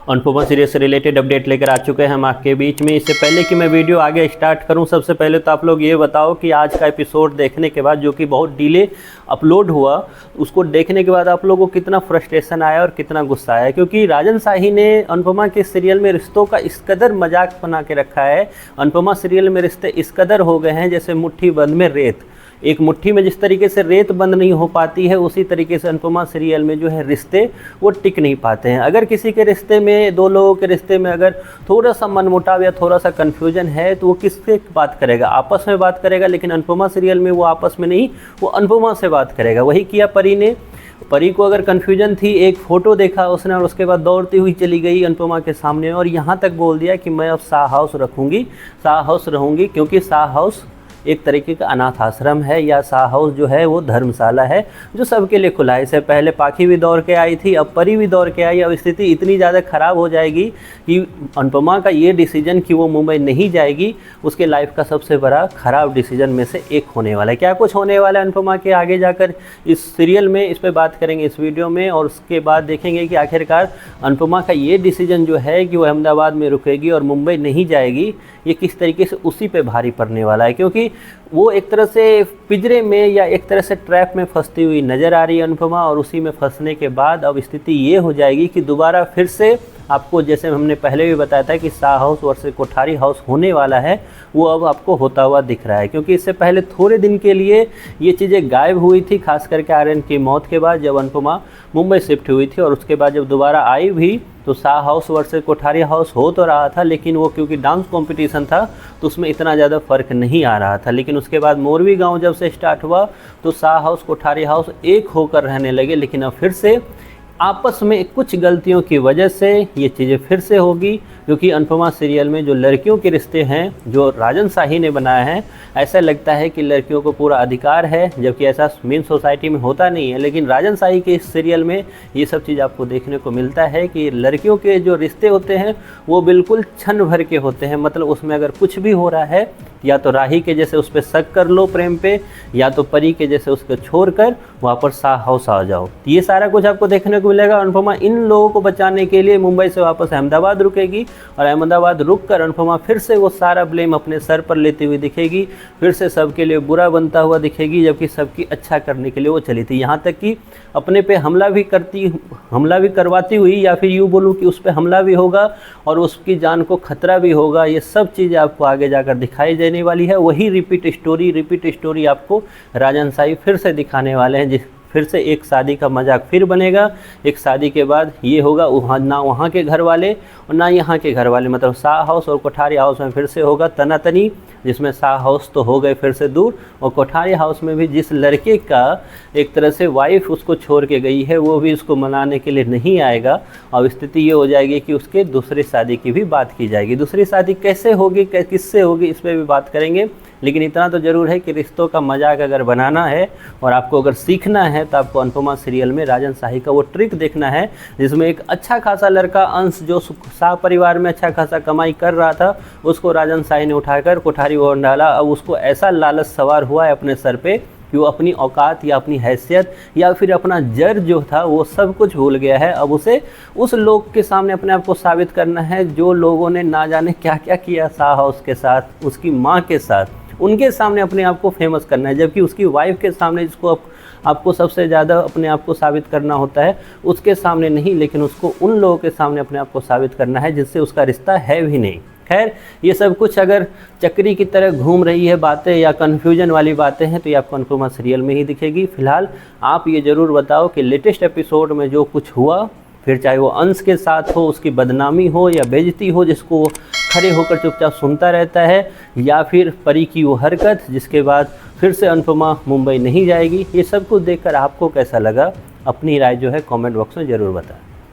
Anupama series से related update लेकर आ चुके हैं हम आपके बीच में। इससे पहले कि मैं वीडियो आगे स्टार्ट करूं, सबसे पहले तो आप लोग ये बताओ कि आज का एपिसोड देखने के बाद, जो कि बहुत डिले अपलोड हुआ, उसको देखने के बाद आप लोगों को कितना फ्रस्ट्रेशन आया और कितना गुस्सा आया। क्योंकि राजन शाही ने अनुपमा के सीरियल में रिश्तों का इस कदर मजाक बना के रखा है। अनुपमा सीरियल में रिश्ते इस कदर हो गए हैं जैसे मुट्ठी बंद में रेत। एक मुट्ठी में जिस तरीके से रेत बंद नहीं हो पाती है, उसी तरीके से अनुपमा सीरियल में जो है रिश्ते वो टिक नहीं पाते हैं। अगर किसी के रिश्ते में, दो लोगों के रिश्ते में अगर थोड़ा सा मनमुटाव या थोड़ा सा कन्फ्यूजन है तो वो किससे बात करेगा? आपस में बात करेगा। लेकिन अनुपमा सीरियल में वो आपस में नहीं, वो अनुपमा से बात करेगा। वही किया परी ने। परी को अगर कन्फ्यूजन थी, एक फ़ोटो देखा उसने और उसके बाद दौड़ती हुई चली गई अनुपमा के सामने और यहाँ तक बोल दिया कि मैं अब शाह हाउस रखूँगी, शाह हाउस रहूँगी। क्योंकि शाह हाउस एक तरीके का अनाथ आश्रम है, या शाह हाउस जो है वो धर्मशाला है जो सबके लिए खुला है। इससे पहले पाखी भी दौड़ के आई थी, अब परी भी दौड़ के आई। अब स्थिति इतनी ज़्यादा ख़राब हो जाएगी कि अनुपमा का ये डिसीजन कि वो मुंबई नहीं जाएगी, उसके लाइफ का सबसे बड़ा ख़राब डिसीजन में से एक होने वाला है। क्या कुछ होने वाला है अनुपमा के आगे जाकर इस सीरियल में, इस पर बात करेंगे इस वीडियो में। और उसके बाद देखेंगे कि आखिरकार अनुपमा का ये डिसीजन जो है कि वो अहमदाबाद में रुकेगी और मुंबई नहीं जाएगी, ये किस तरीके से उसी पे भारी पड़ने वाला है। क्योंकि वो एक तरह से पिंजरे में या एक तरह से ट्रैप में फंसती हुई नज़र आ रही है अनुपमा। और उसी में फंसने के बाद अब स्थिति ये हो जाएगी कि दोबारा फिर से आपको, जैसे हमने पहले भी बताया था कि Shah house versus Kothari house होने वाला है, वो अब आपको होता हुआ दिख रहा है। क्योंकि इससे पहले थोड़े दिन के लिए ये चीज़ें गायब हुई थी, खास करके आर्यन की मौत के बाद जब अनुपमा मुंबई शिफ्ट हुई थी। और उसके बाद जब दोबारा आई भी तो Shah house versus Kothari house हो तो रहा था, लेकिन वो क्योंकि डांस कंपटीशन था तो उसमें इतना ज़्यादा फ़र्क नहीं आ रहा था। लेकिन उसके बाद मोरवी गांव जब से स्टार्ट हुआ तो शाह हाउस कोठारी हाउस एक होकर रहने लगे। लेकिन अब फिर से आपस में कुछ गलतियों की वजह से ये चीज़ें फिर से होगी। क्योंकि अनुपमा सीरियल में जो लड़कियों के रिश्ते हैं जो राजन शाही ने बनाया है, ऐसा लगता है कि लड़कियों को पूरा अधिकार है, जबकि ऐसा मेन सोसाइटी में होता नहीं है। लेकिन राजन शाही के इस सीरियल में ये सब चीज़ आपको देखने को मिलता है कि लड़कियों के जो रिश्ते होते हैं वो बिल्कुल क्षण भर के होते हैं। मतलब उसमें अगर कुछ भी हो रहा है, या तो राही के जैसे उस पर शक कर लो प्रेम पे, या तो परी के जैसे उसको छोड़कर वहाँ पर शाह हाउस आ जाओ। ये सारा कुछ आपको देखने को मिलेगा। अनुपमा इन लोगों को बचाने के लिए मुंबई से वापस अहमदाबाद रुकेगी और अहमदाबाद रुककर अनुपमा फिर से वो सारा ब्लेम अपने सर पर लेती हुई दिखेगी, फिर से सबके लिए बुरा बनता हुआ दिखेगी, जबकि सबकी अच्छा करने के लिए वो चली थी। यहाँ तक कि अपने पे हमला भी करवाती हुई, या फिर यूँ बोलूँ कि उस पर हमला भी होगा और उसकी जान को खतरा भी होगा। ये सब चीज़ें आपको आगे जाकर दिखाई देने वाली है। वही रिपीट स्टोरी आपको राजन शाही फिर से दिखाने वाले हैं। फिर से एक शादी का मजाक फिर बनेगा। एक शादी के बाद ये होगा, वहाँ ना वहाँ के घर वाले और ना यहाँ के घर वाले, मतलब शाह हाउस और कोठारी हाउस में फिर से होगा तनातनी, जिसमें शाह हाउस तो हो गए फिर से दूर, और कोठारी हाउस में भी जिस लड़के का एक तरह से वाइफ उसको छोड़ के गई है वो भी उसको मनाने के लिए नहीं आएगा। और स्थिति ये हो जाएगी कि उसके दूसरी शादी की भी बात की जाएगी। दूसरी शादी कैसे होगी, किससे होगी, इस पर भी बात करेंगे। लेकिन इतना तो ज़रूर है कि रिश्तों का मजाक अगर बनाना है और आपको अगर सीखना है तो आपको अनुपमा सीरियल में राजन शाही का वो ट्रिक देखना है, जिसमें एक अच्छा खासा लड़का अंश जो शाह परिवार में अच्छा खासा कमाई कर रहा था, उसको राजन शाही ने उठाकर कोठारी ओर डाला। अब उसको ऐसा लालच सवार हुआ है अपने सर पे कि वो अपनी औकात या अपनी हैसियत या फिर अपना जर जो था वो सब कुछ भूल गया है। अब उसे उस लोग के सामने अपने आप को साबित करना है जो लोगों ने ना जाने क्या क्या किया शाह हाउस के साथ, उसकी माँ के साथ, उनके सामने अपने आप को फेमस करना है। जबकि उसकी वाइफ के सामने जिसको आपको सबसे ज़्यादा अपने आप को साबित करना होता है, उसके सामने नहीं, लेकिन उसको उन लोगों के सामने अपने आप को साबित करना है जिससे उसका रिश्ता है भी नहीं। खैर, ये सब कुछ अगर चक्री की तरह घूम रही है बातें या कन्फ्यूजन वाली बातें हैं तो ये आपको अनुपमा सीरियल में ही दिखेगी। फिलहाल आप ये ज़रूर बताओ कि लेटेस्ट एपिसोड में जो कुछ हुआ, फिर चाहे वो अंश के साथ हो, उसकी बदनामी हो या बेइज्जती हो जिसको खड़े होकर चुपचाप सुनता रहता है, या फिर परी की वो हरकत जिसके बाद फिर से अनुपमा मुंबई नहीं जाएगी, ये सब कुछ देखकर आपको कैसा लगा, अपनी राय जो है कमेंट बॉक्स में ज़रूर बताएं।